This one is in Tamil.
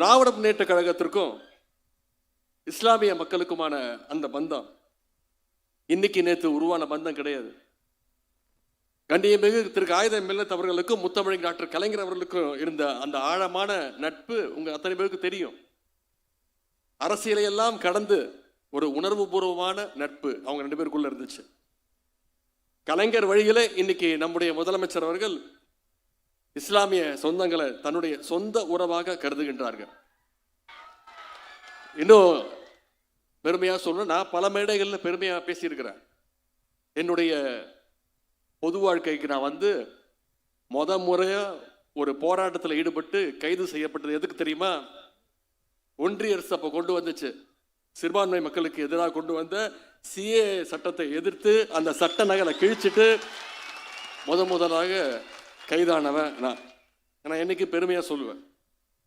திராவிட முன்னேற்ற கழகத்திற்கும் இஸ்லாமிய மக்களுக்குமான அந்த பந்தம் இன்னைக்கு நேற்று உருவான பந்தம் கிடையாது. கண்ணியமிகு திரு காகிதம் மில்லத் அவர்களுக்கும் முத்தமிழ் டாக்டர் கலைஞர் அவர்களுக்கும் இருந்த அந்த ஆழமான நட்பு உங்க அத்தனை பேருக்கு தெரியும். அரசியலை எல்லாம் கடந்து ஒரு உணர்வு பூர்வமான நட்பு அவங்க 2 பேருக்குள்ள இருந்துச்சு. கலைஞர் வழியிலே இன்னைக்கு நம்முடைய முதலமைச்சர் அவர்கள் இஸ்லாமிய சொந்தங்களை தன்னுடைய சொந்த உறவாக கருதுகின்றார்கள். இன்னும் பெருமையா சொல்லணும், நான் பல மேடைகளில் பெருமையா பேசியிருக்கிறேன். என்னுடைய பொது வாழ்க்கைக்கு நான் முறையா ஒரு போராட்டத்தில் ஈடுபட்டு கைது செய்யப்பட்டது எதுக்கு தெரியுமா? ஒன்றிய அரசு அப்போ கொண்டு வந்துச்சு, சிறுபான்மை மக்களுக்கு எதிராக கொண்டு வந்த சிஏ சட்டத்தை எதிர்த்து அந்த சட்ட நகலை கிழிச்சிட்டு முதலாக கைதானவன் நான். என்னைக்கு பெருமையா சொல்லுவேன்.